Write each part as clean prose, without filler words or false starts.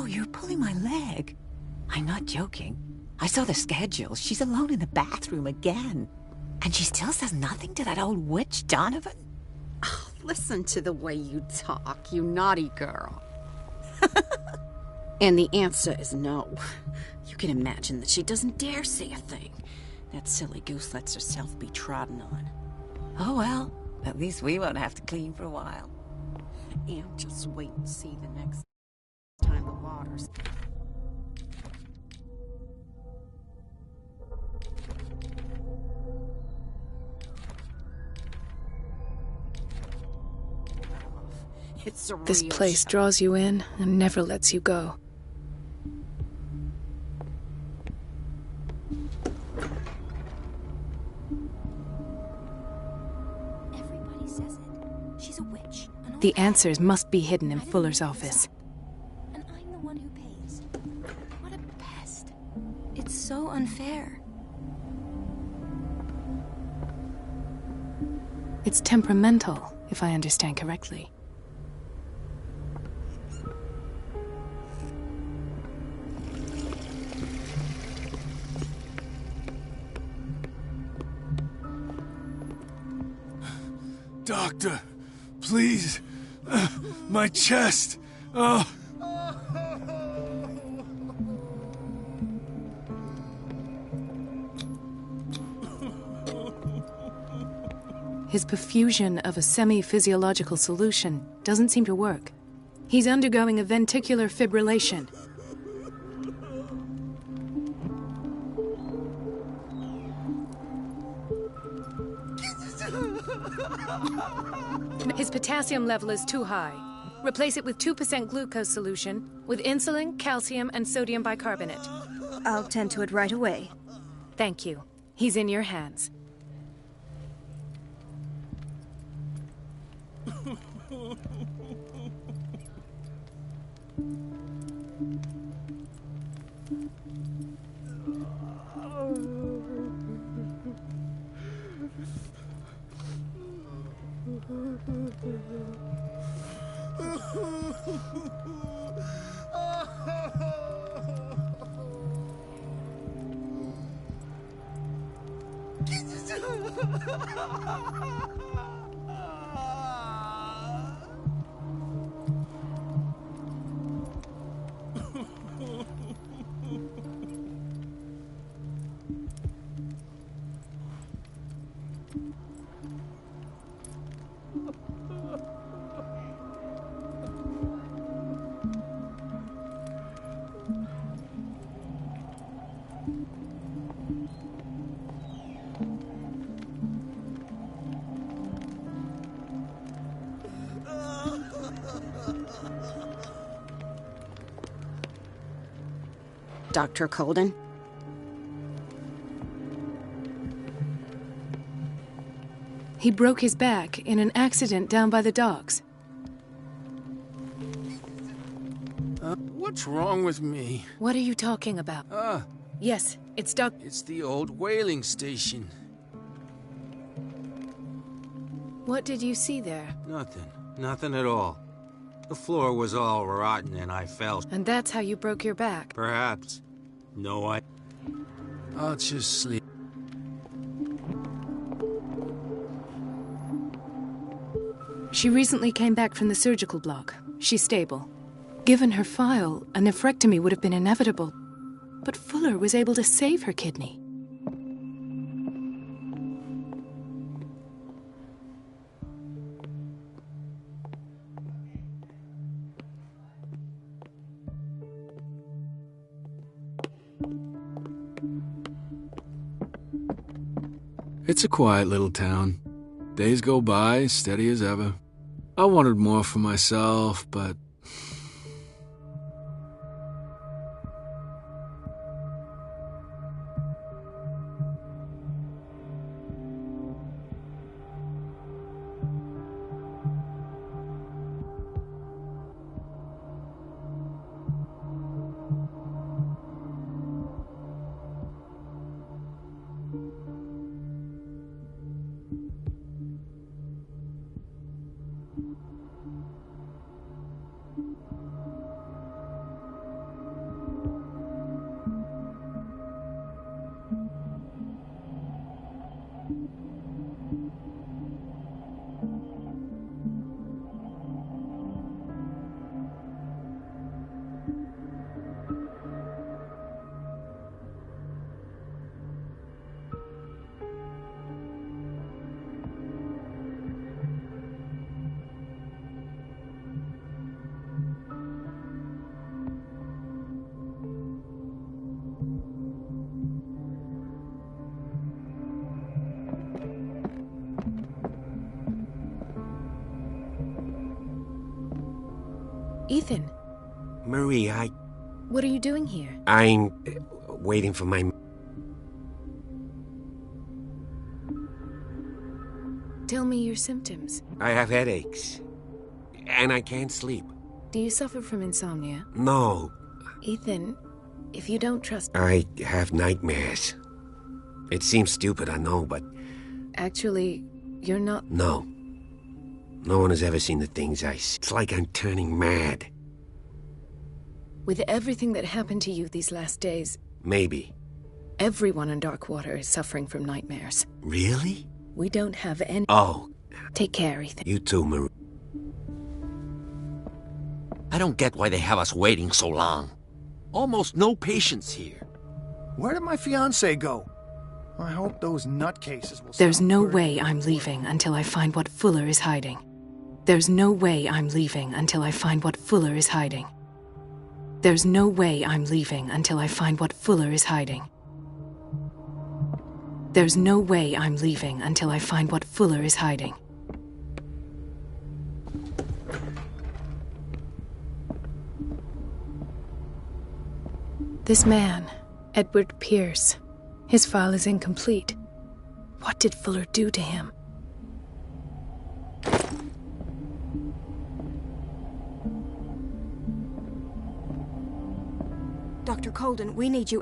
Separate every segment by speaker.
Speaker 1: Oh, you're pulling my leg. I'm not joking. I saw the schedule. She's alone in the bathroom again. And she still says nothing to that old witch, Donovan.
Speaker 2: Oh, listen to the way you talk, you naughty girl. And the answer is no. You can imagine that she doesn't dare say a thing. That silly goose lets herself be trodden on.
Speaker 1: Oh, well, at least we won't have to clean for a while.
Speaker 2: And just wait and see the next time the water's... It's a
Speaker 3: This
Speaker 2: real
Speaker 3: place
Speaker 2: shock.
Speaker 3: draws you in and never lets you go.
Speaker 4: Everybody says it. She's a witch.
Speaker 3: The answers must be hidden in Fuller's office.
Speaker 4: And I'm the one who pays. What a pest. It's so unfair.
Speaker 3: It's temperamental, if I understand correctly.
Speaker 5: Doctor, please. My chest. Oh.
Speaker 3: His perfusion of a semi-physiological solution doesn't seem to work. He's undergoing a ventricular fibrillation. His potassium level is too high. Replace it with 2% glucose solution with insulin, calcium, and sodium bicarbonate.
Speaker 4: I'll tend to it right away.
Speaker 3: Thank you. He's in your hands.
Speaker 2: Dr. Colden?
Speaker 3: He broke his back in an accident down by the docks.
Speaker 5: What's wrong with me?
Speaker 3: What are you talking about? Yes, it's
Speaker 5: It's the old whaling station.
Speaker 3: What did you see there?
Speaker 6: Nothing. Nothing at all. The floor was all rotten and I fell.
Speaker 3: And that's how you broke your back.
Speaker 6: Perhaps. No,
Speaker 5: I'll just sleep.
Speaker 3: She recently came back from the surgical block. She's stable. Given her file, a nephrectomy would have been inevitable. But Fuller was able to save her kidney.
Speaker 5: It's a quiet little town. Days go by, steady as ever. I wanted more for myself, but...
Speaker 3: Ethan,
Speaker 7: Marie,
Speaker 3: what are you doing here?
Speaker 7: I'm waiting for my...
Speaker 3: Tell me your symptoms.
Speaker 7: I have headaches. And I can't sleep.
Speaker 3: Do you suffer from insomnia?
Speaker 7: No.
Speaker 3: Ethan, if you don't trust...
Speaker 7: I have nightmares. It seems stupid, I know, but...
Speaker 3: Actually, you're not...
Speaker 7: No. No one has ever seen the things I see. It's like I'm turning mad.
Speaker 3: With everything that happened to you these last days,
Speaker 7: Maybe.
Speaker 3: everyone in Darkwater is suffering from nightmares.
Speaker 7: Really?
Speaker 3: We don't have any...
Speaker 7: Oh,
Speaker 3: Take care, Ethan.
Speaker 7: you too, Marie.
Speaker 8: I don't get why they have us waiting so long. Almost no patients here.
Speaker 9: Where did my fiancé go? I hope those nutcases will
Speaker 3: There's
Speaker 9: stop
Speaker 3: no
Speaker 9: worrying
Speaker 3: way
Speaker 9: me.
Speaker 3: I'm leaving until I find what Fuller is hiding. There's no way I'm leaving until I find what Fuller is hiding. There's no way I'm leaving until I find what Fuller is hiding. There's no way I'm leaving until I find what Fuller is hiding. This man, Edward Pierce, his file is incomplete. What did Fuller do to him?
Speaker 4: Dr. Colden, we need you.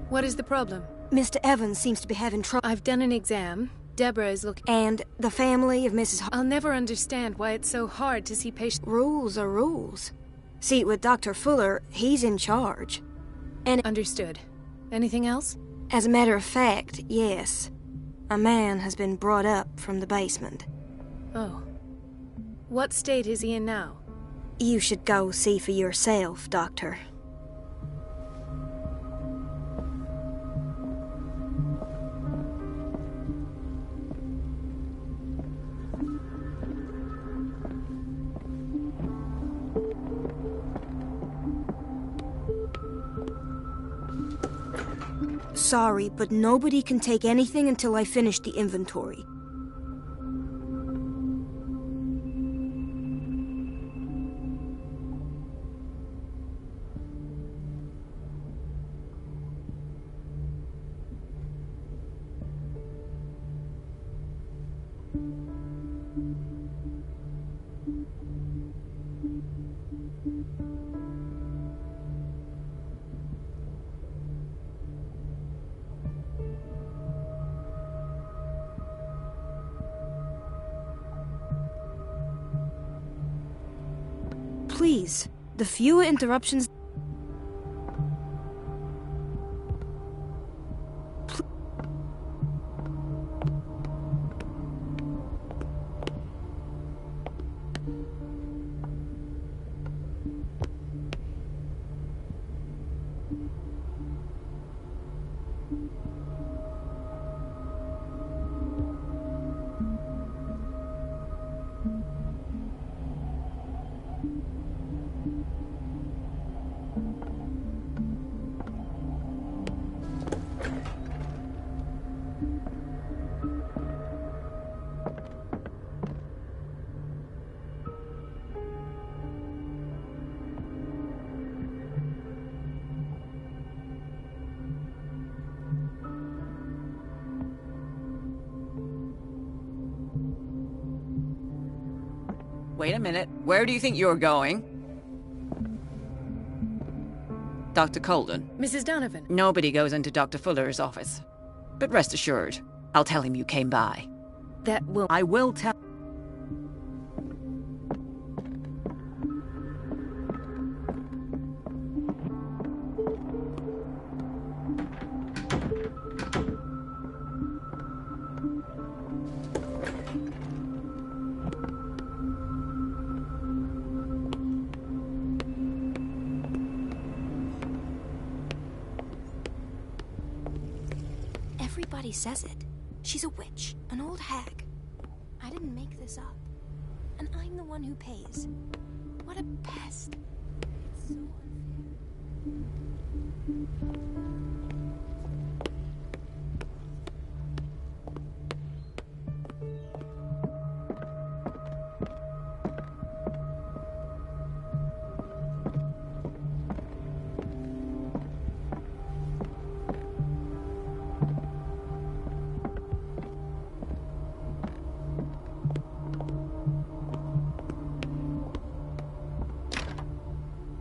Speaker 3: What is the problem?
Speaker 4: Mr. Evans seems to be having trouble.
Speaker 3: I've done an exam. Deborah is looking...
Speaker 4: And the family of Mrs.
Speaker 3: I'll never understand why it's so hard to see patients...
Speaker 4: Rules are rules. See, with Dr. Fuller, he's in charge. And
Speaker 3: Understood. Anything else?
Speaker 4: as a matter of fact, yes. A man has been brought up from the basement.
Speaker 3: Oh. What state is he in now?
Speaker 4: You should go see for yourself, Doctor. Sorry, but nobody can take anything until I finish the inventory. Please, the fewer interruptions...
Speaker 1: Wait a minute. Where do you think you're going? Dr. Colden.
Speaker 3: Mrs. Donovan.
Speaker 1: Nobody goes into Dr. Fuller's office. But rest assured, I'll tell him you came by.
Speaker 3: That will...
Speaker 1: I will tell...
Speaker 4: Everybody says it. She's a witch, an old hag. I didn't make this up. And I'm the one who pays. What a pest. It's so unfair.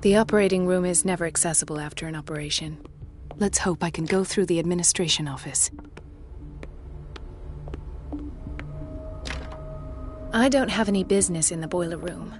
Speaker 3: The operating room is never accessible after an operation. Let's hope I can go through the administration office. I don't have any business in the boiler room.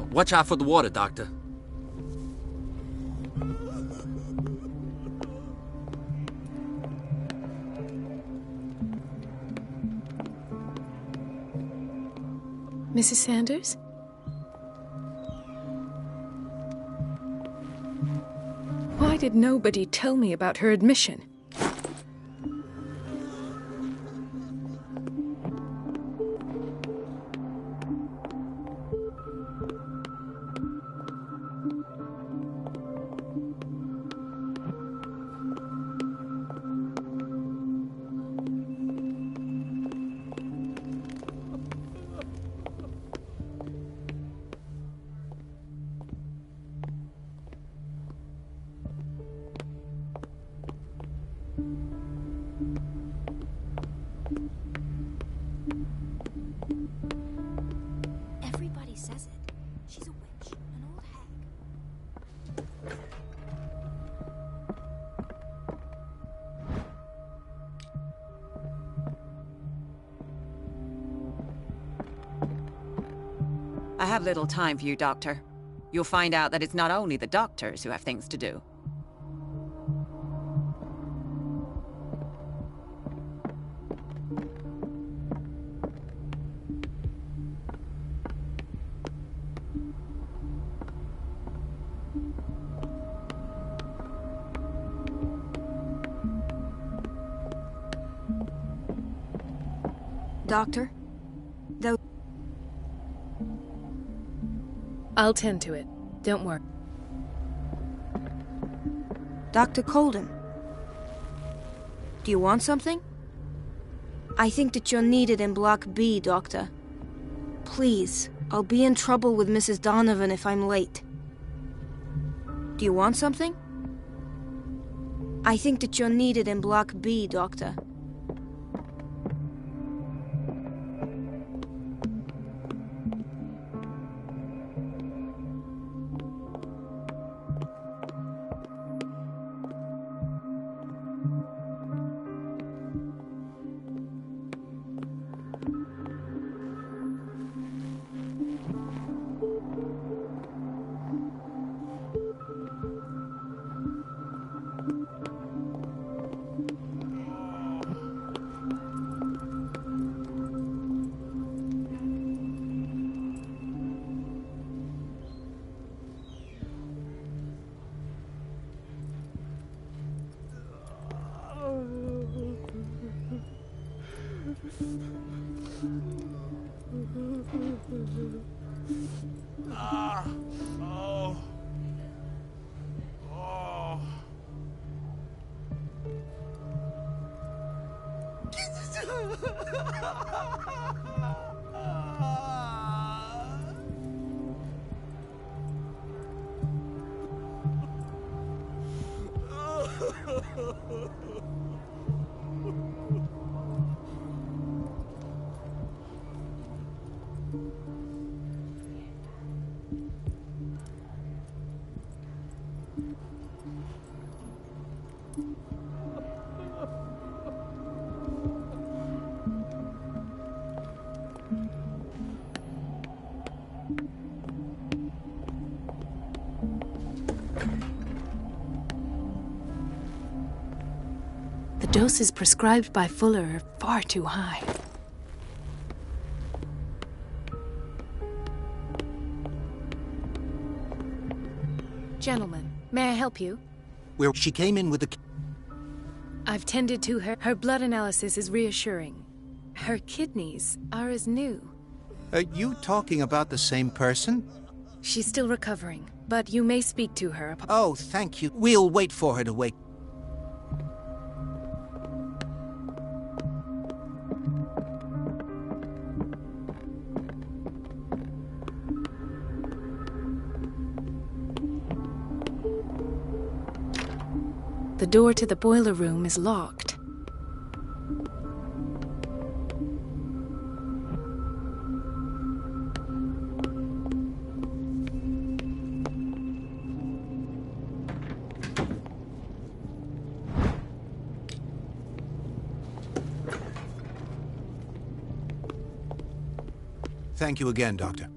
Speaker 8: Watch out for the water, Doctor.
Speaker 3: Mrs. Sanders? Why did nobody tell me about her admission?
Speaker 4: Everybody says it. She's a witch, an old hag.
Speaker 1: I have little time for you, Doctor. You'll find out that it's not only the doctors who have things to do.
Speaker 4: Doctor?
Speaker 3: I'll tend to it. Don't worry.
Speaker 4: Dr. Colden. Do you want something? I think that you're needed in Block B, Doctor. Please, I'll be in trouble with Mrs. Donovan if I'm late. Do you want something? I think that you're needed in Block B, Doctor.
Speaker 3: The doses prescribed by Fuller are far too high. Gentlemen, may I help you?
Speaker 10: Where she came in with the...
Speaker 3: I've tended to her. Her blood analysis is reassuring. Her kidneys are as new.
Speaker 10: Are you talking about the same person?
Speaker 3: She's still recovering, but you may speak to her.
Speaker 10: Oh, thank you. We'll wait for her to wake.
Speaker 3: The door to the boiler room is locked.
Speaker 10: Thank you again, Doctor.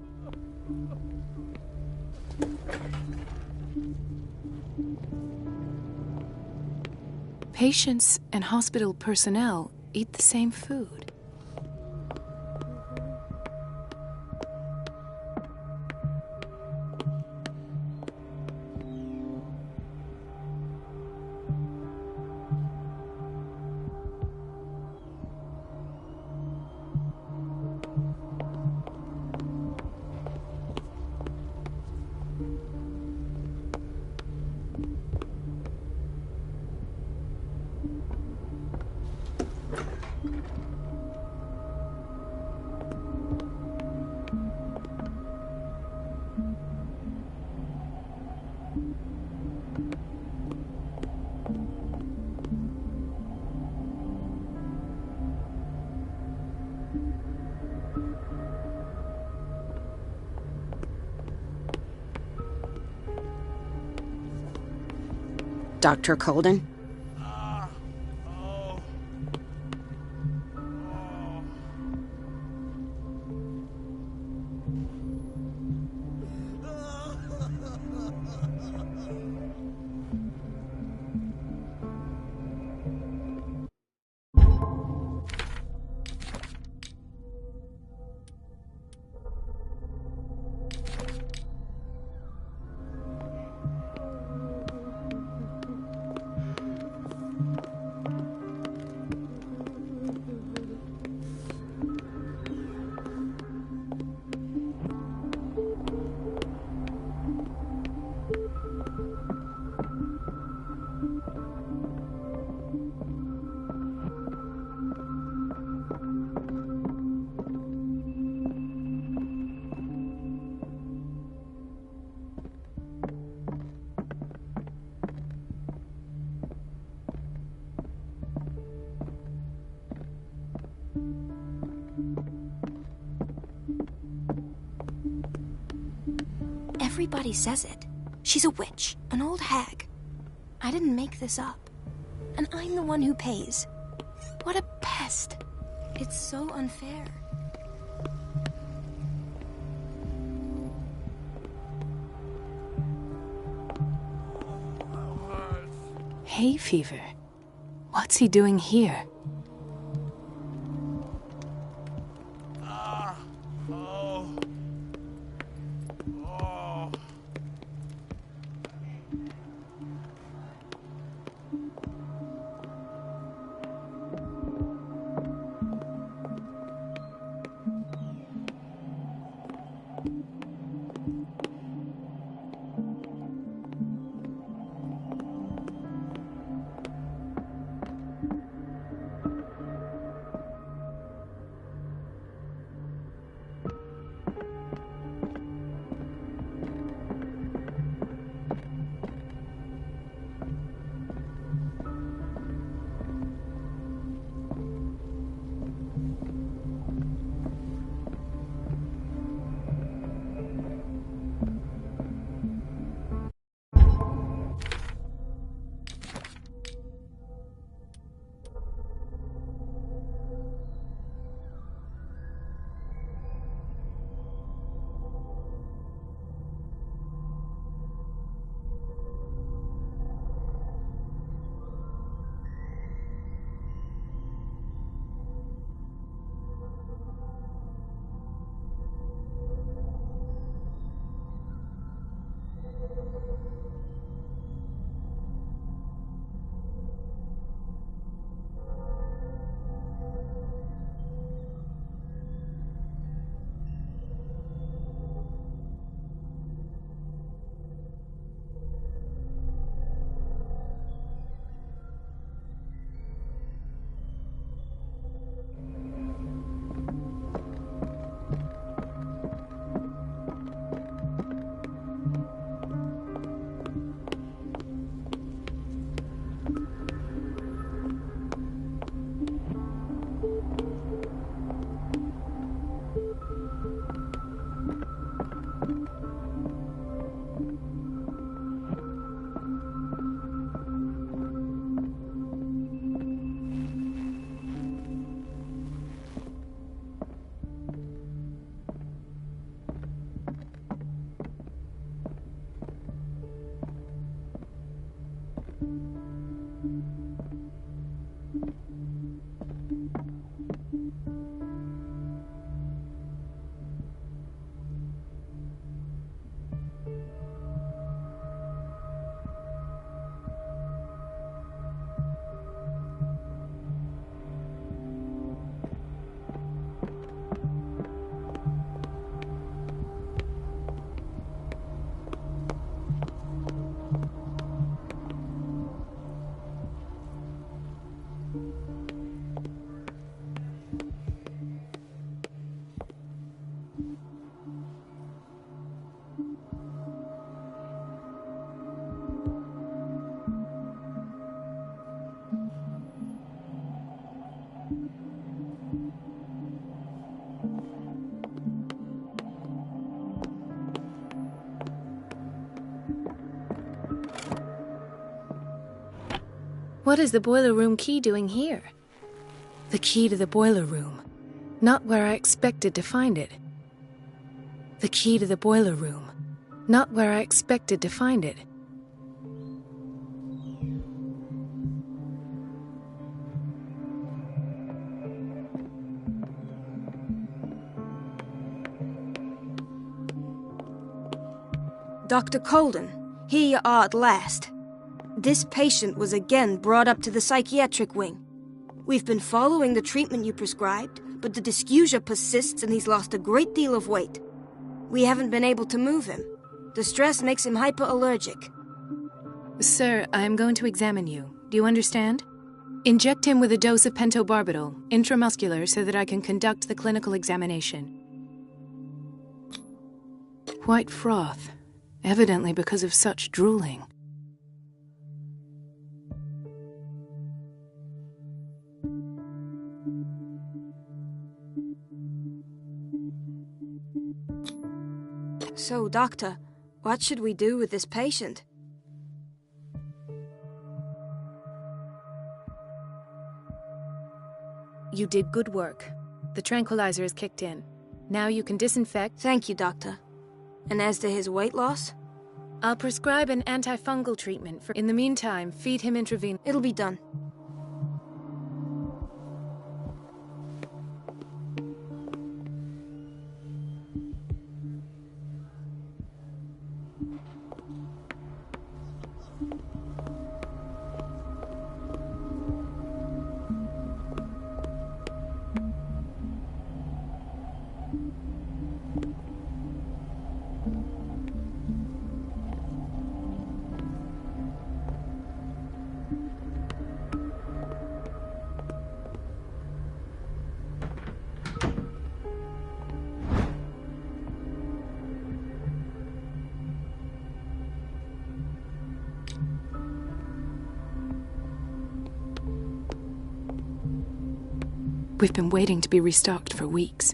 Speaker 3: Patients and hospital personnel eat the same food.
Speaker 2: Dr. Colden?
Speaker 4: Everybody says it. She's a witch, an old hag. I didn't make this up. And I'm the one who pays. What a pest. It's so unfair.
Speaker 3: Hay fever. What's he doing here? What is the boiler room key doing here? The key to the boiler room. Not where I expected to find it. The key to the boiler room. Not where I expected to find it.
Speaker 4: Dr. Colden, here you are at last. This patient was again brought up to the psychiatric wing. We've been following the treatment you prescribed, but the dysgeusia persists and he's lost a great deal of weight. We haven't been able to move him. The stress makes him hyperallergic.
Speaker 3: Sir, I am going to examine you. Do you understand? Inject him with a dose of pentobarbital, intramuscular, so that I can conduct the clinical examination. White froth, evidently because of such drooling.
Speaker 4: So, Doctor, what should we do with this patient?
Speaker 3: You did good work. The tranquilizer is kicked in. Now you can disinfect.
Speaker 4: Thank you, Doctor. And as to his weight loss?
Speaker 3: I'll prescribe an antifungal treatment for... In the meantime, feed him intravenously.
Speaker 4: It'll be done.
Speaker 3: We've been waiting to be restocked for weeks.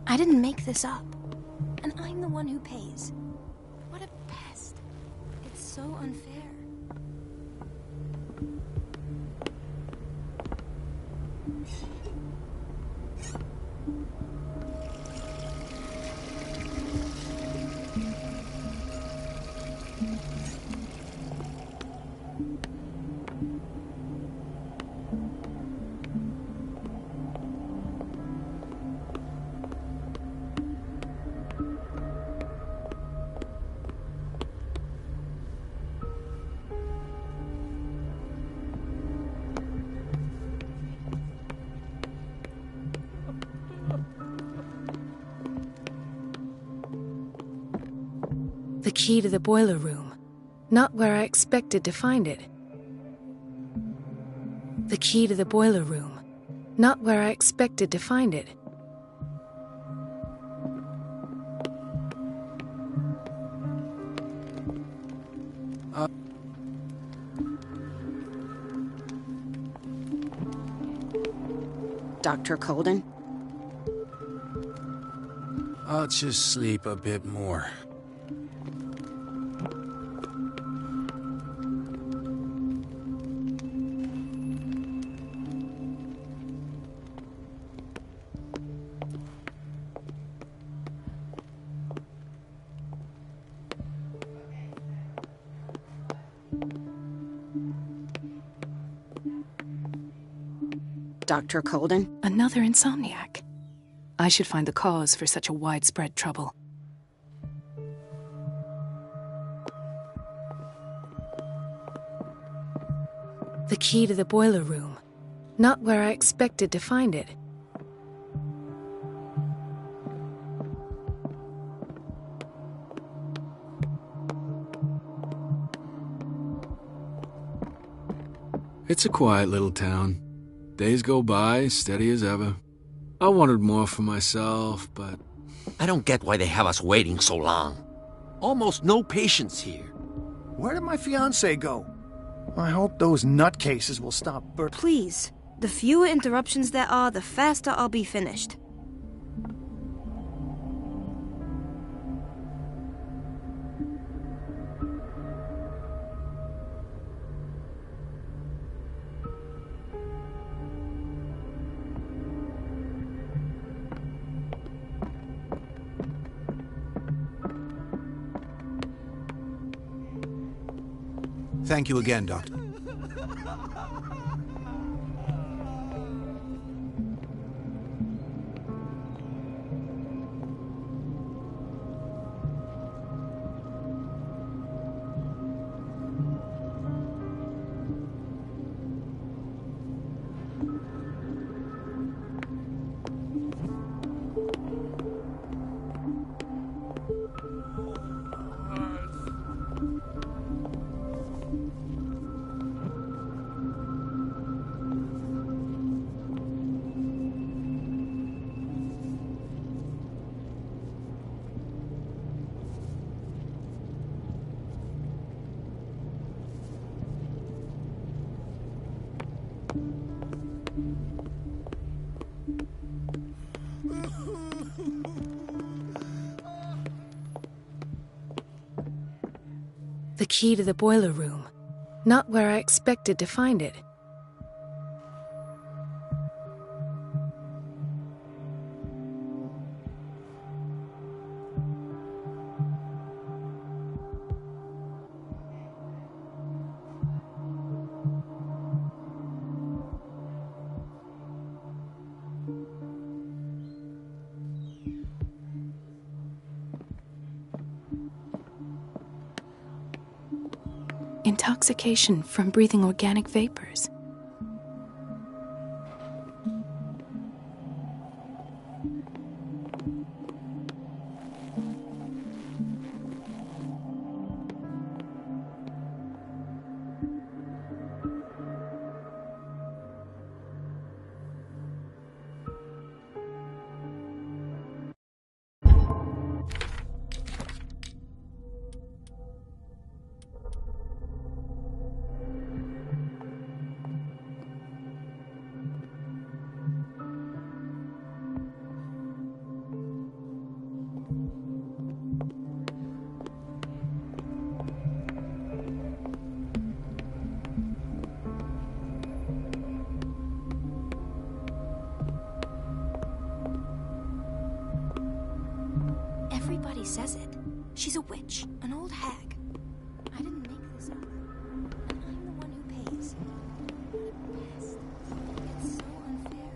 Speaker 4: I didn't make this up. And I'm the one who pays. What a pest. It's so unfair.
Speaker 3: key to the boiler room. Not where I expected to find it. The key to the boiler room. Not where I expected to find it.
Speaker 2: Dr. Colden?
Speaker 5: I'll just sleep a bit more.
Speaker 2: Dr. Colden?
Speaker 3: Another insomniac. I should find the cause for such a widespread trouble. The key to the boiler room. Not where I expected to find it.
Speaker 5: It's a quiet little town. Days go by, steady as ever. I wanted more for myself, but...
Speaker 8: I don't get why they have us waiting so long. Almost no patience here.
Speaker 9: Where did my fiance go? I hope those nutcases will stop
Speaker 4: Please. The fewer interruptions there are, the faster I'll be finished.
Speaker 10: Thank you again, Doctor.
Speaker 3: The key to the boiler room. Not where I expected to find it. Intoxication from breathing organic vapors.
Speaker 4: Everybody says it. She's a witch, an old hag. I didn't make this up. And I'm the one who pays. What a pest. It's so unfair.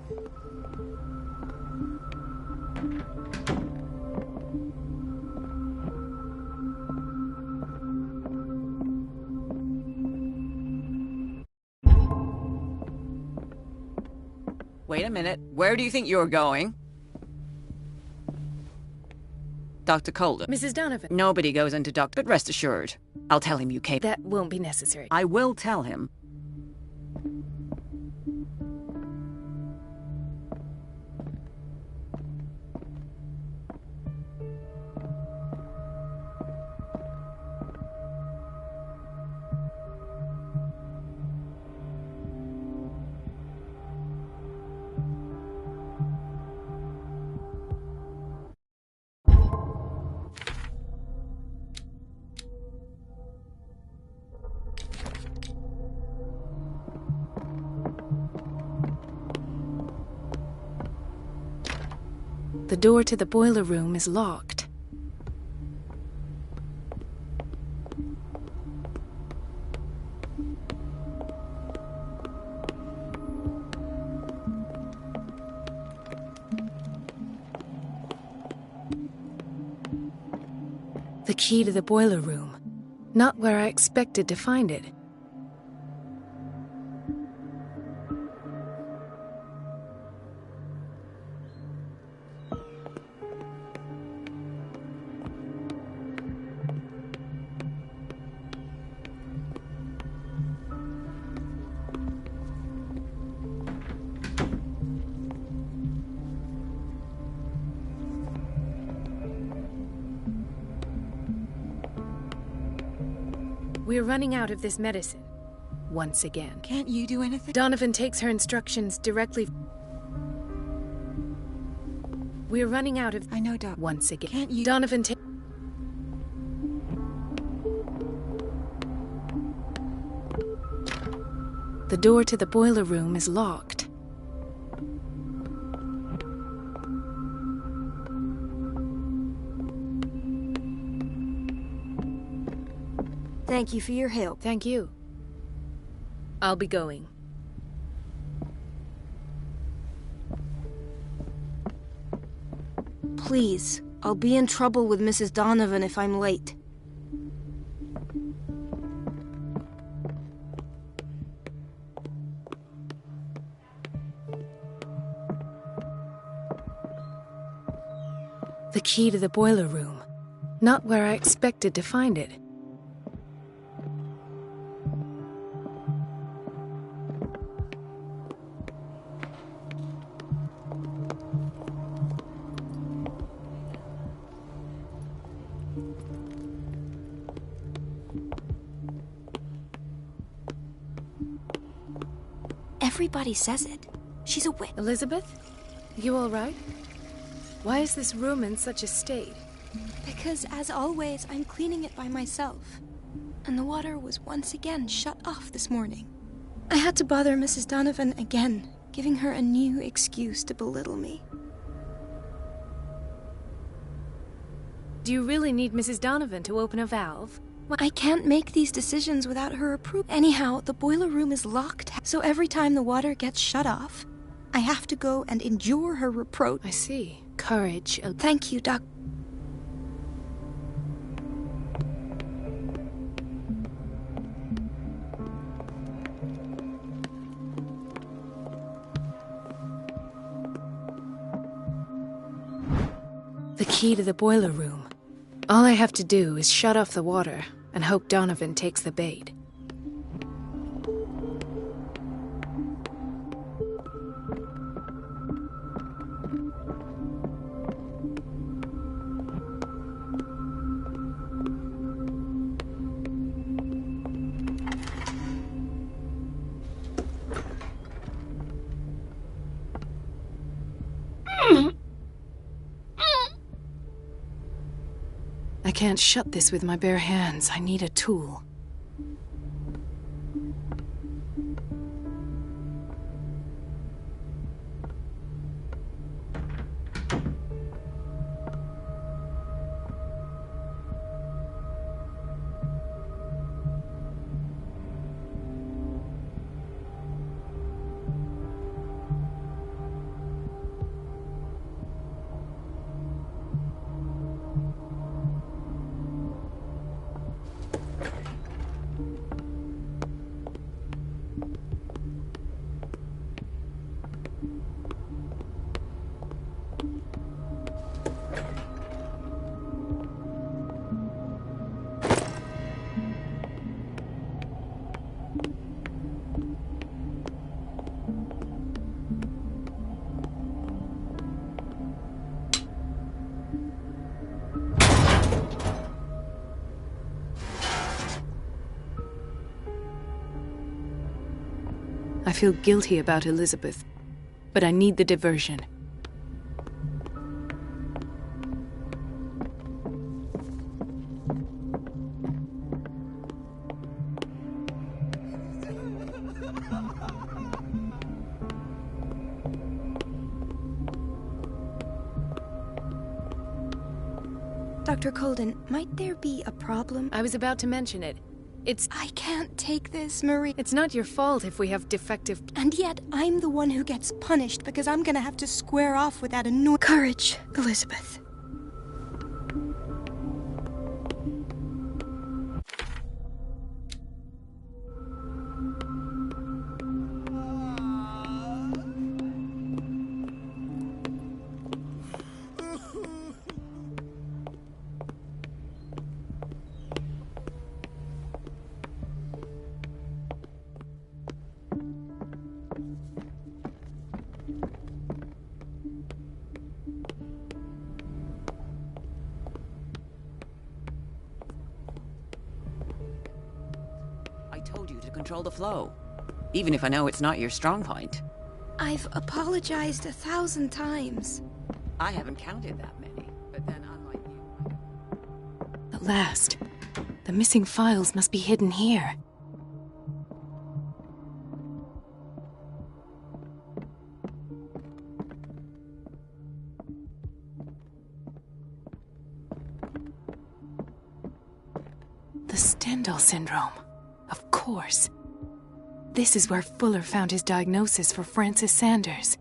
Speaker 1: Wait a minute. Where do you think you're going?
Speaker 2: Dr. Colden.
Speaker 3: Mrs. Donovan.
Speaker 2: Nobody goes into But rest assured, I'll tell him you came.
Speaker 3: That won't be necessary.
Speaker 2: I will tell him.
Speaker 3: The door to the boiler room is locked. The key to the boiler room. Not where I expected to find it. We're running out of this medicine. Once again.
Speaker 1: Can't you do anything?
Speaker 3: Donovan takes her instructions directly. We're running out of...
Speaker 1: I know, Doc.
Speaker 3: Once again.
Speaker 1: Can't you...
Speaker 3: Donovan takes... The door to the boiler room is locked.
Speaker 4: Thank you for your help.
Speaker 3: Thank you. I'll be going.
Speaker 4: Please, I'll be in trouble with Mrs. Donovan if I'm late.
Speaker 3: The key to the boiler room. Not where I expected to find it.
Speaker 4: Everybody says it. She's a witch.
Speaker 3: Elizabeth? You all right? Why is this room in such a state?
Speaker 11: Because, as always, I'm cleaning it by myself. And the water was once again shut off this morning. I had to bother Mrs. Donovan again, giving her a new excuse to belittle me.
Speaker 3: Do you really need Mrs. Donovan to open a valve?
Speaker 11: I can't make these decisions without her approval. Anyhow, the boiler room is locked, so every time the water gets shut off, I have to go and endure her reproach.
Speaker 3: I see. Courage.
Speaker 11: Thank you, Doc.
Speaker 3: The key to the boiler room. All I have to do is shut off the water and hope Donovan takes the bait. I can't shut this with my bare hands. I need a tool. feel guilty about Elizabeth, but I need the diversion.
Speaker 11: Dr. Colden, might there be a problem?
Speaker 3: I was about to mention it.
Speaker 11: I can't take this, Marie.
Speaker 3: It's not your fault if we have defective...
Speaker 11: And yet, I'm the one who gets punished because I'm gonna have to square off with that annoying... Courage, Elizabeth.
Speaker 1: Control the flow, even if I know it's not your strong point.
Speaker 11: I've apologized 1,000 times.
Speaker 1: I haven't counted that many, but then unlike you...
Speaker 3: At last. The missing files must be hidden here. The Stendhal syndrome. Of course. This is where Fuller found his diagnosis for Francis Sanders.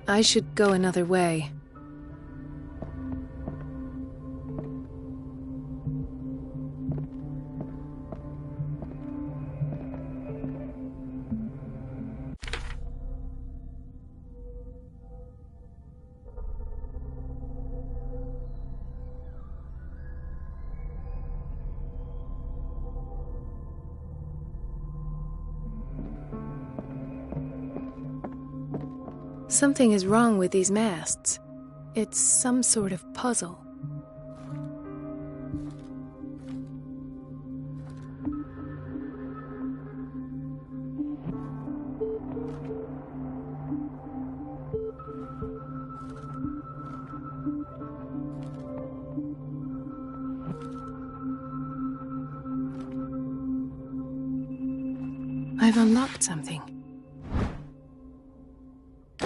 Speaker 3: I should go another way. Something is wrong with these masts. It's some sort of puzzle. I've unlocked something.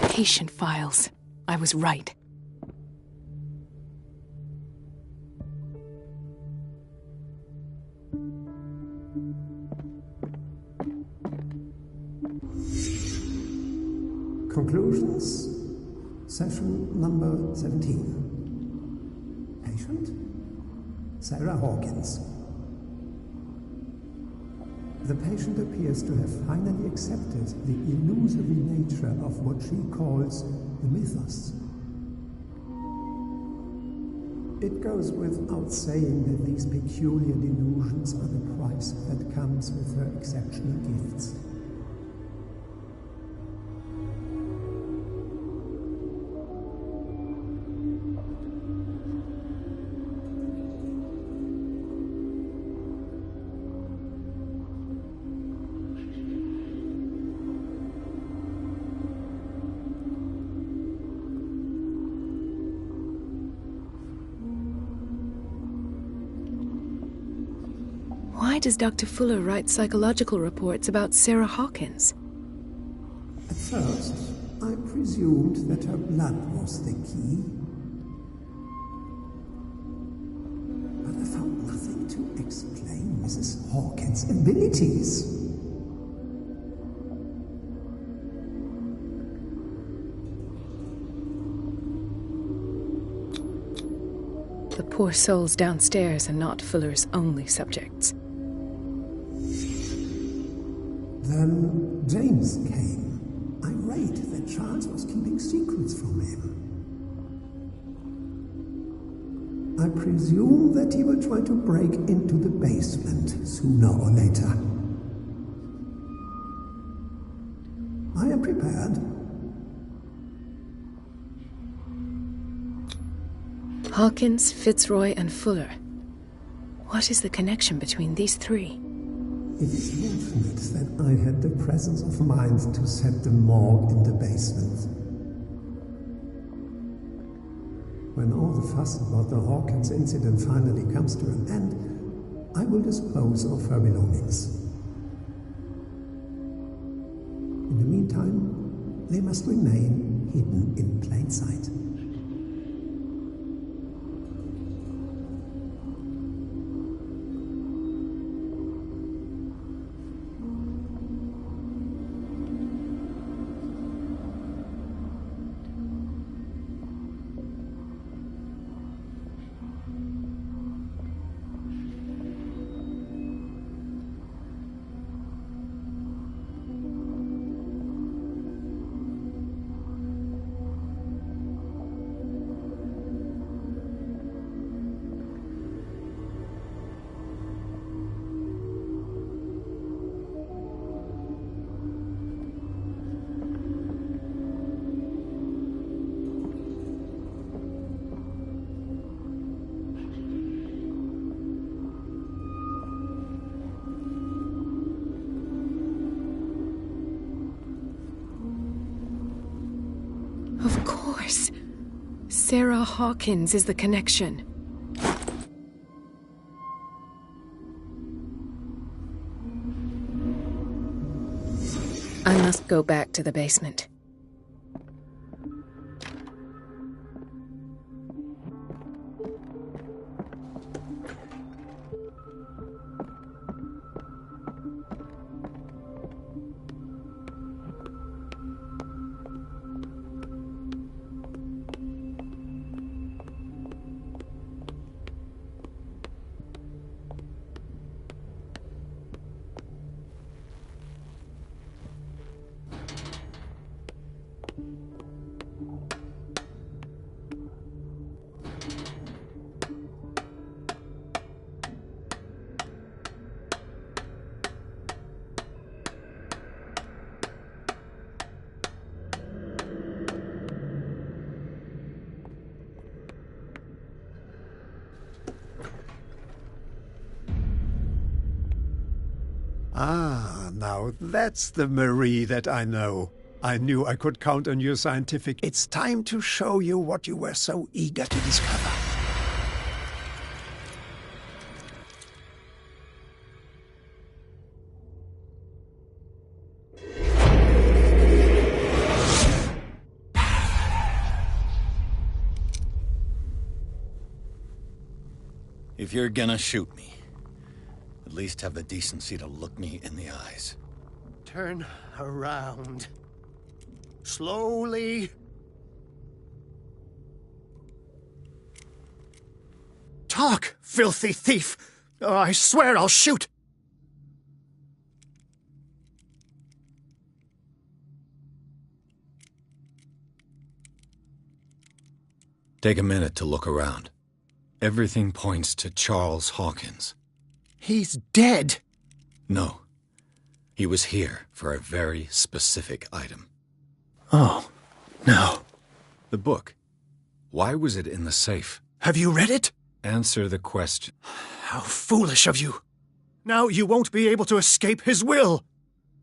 Speaker 3: Patient files. I was right.
Speaker 12: Conclusions. Session number 17. Patient? Sarah Hawkins. The patient appears to have finally accepted the illusory nature of what she calls the mythos. It goes without saying that these peculiar delusions are the price that comes with her exceptional gifts.
Speaker 3: Why does Dr. Fuller write psychological reports about Sarah Hawkins?
Speaker 12: At first, I presumed that her blood was the key. But I found nothing to explain Mrs. Hawkins' abilities.
Speaker 3: The poor souls downstairs are not Fuller's only subjects.
Speaker 12: Then James came, irate that Charles was keeping secrets from him. I presume that he will try to break into the basement sooner or later. I am prepared.
Speaker 3: Hawkins, Fitzroy, and Fuller. What is the connection between these three?
Speaker 12: It is fortunate that I had the presence of mind to set the morgue in the basement. When all the fuss about the Hawkins incident finally comes to an end, I will dispose of her belongings. In the meantime, they must remain hidden in plain sight.
Speaker 3: Of course. Sarah Hawkins is the connection. I must go back to the basement.
Speaker 12: Ah, now that's the Marie that I know. I knew I could count on your scientific... It's time to show you what you were so eager to discover.
Speaker 13: If you're gonna shoot me, at least have the decency to look me in the eyes.
Speaker 9: Turn around. Slowly. Talk, filthy thief! Oh, I swear I'll shoot!
Speaker 13: Take a minute to look around. Everything points to Charles Hawkins.
Speaker 9: He's dead!
Speaker 13: No. He was here for a very specific item.
Speaker 9: Oh, no.
Speaker 13: The book. Why was it in the safe?
Speaker 9: Have you read it?
Speaker 13: Answer the question.
Speaker 9: How foolish of you. Now you won't be able to escape his will.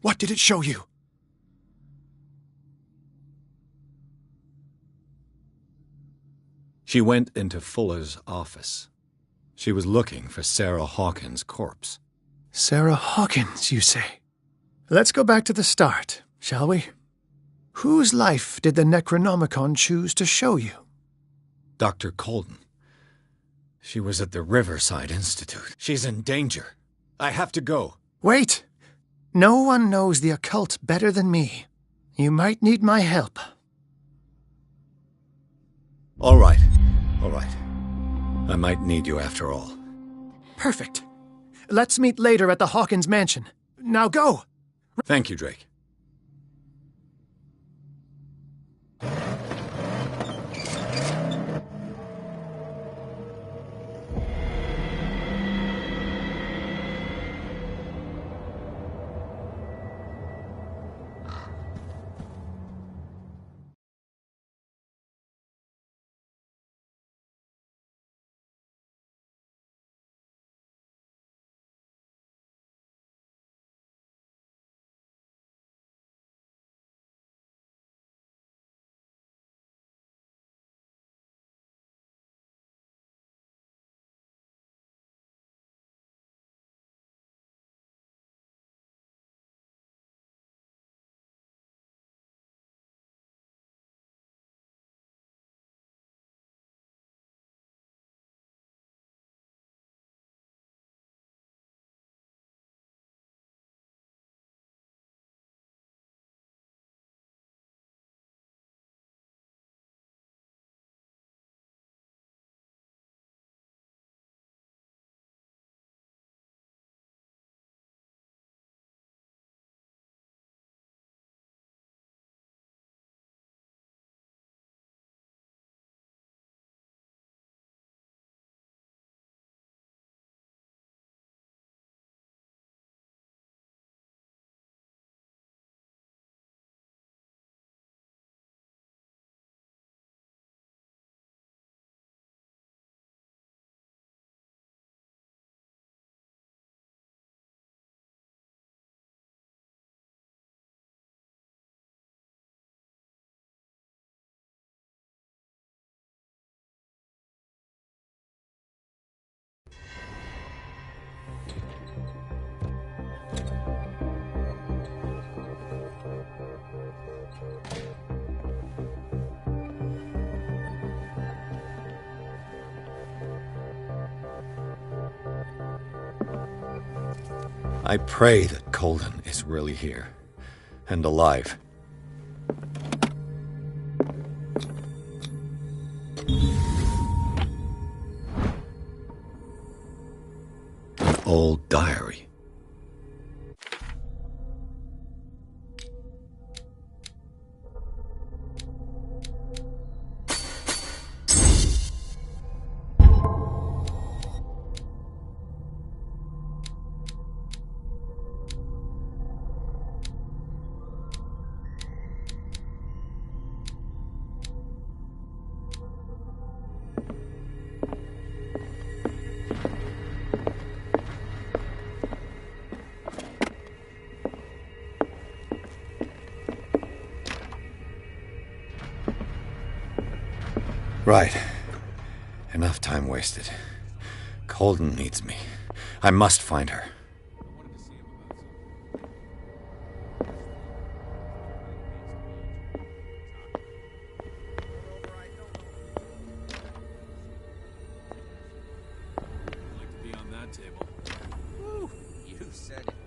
Speaker 9: What did it show you?
Speaker 13: She went into Fuller's office. She was looking for Sarah Hawkins' corpse.
Speaker 9: Sarah Hawkins, you say? Let's go back to the start, shall we? Whose life did the Necronomicon choose to show you?
Speaker 13: Dr. Colden. She was at the Riverside Institute. She's in danger. I have to go.
Speaker 9: Wait! No one knows the occult better than me. You might need my help.
Speaker 13: All right. All right. I might need you after all.
Speaker 9: Perfect. Let's meet later at the Hawkins mansion. Now go!
Speaker 13: Thank you, Drake. I pray that Colden is really here. And alive. An old diary. Right. Enough time wasted. Colden needs me. I must find her.
Speaker 5: I'd like to be on that table.
Speaker 6: Woo, you said it.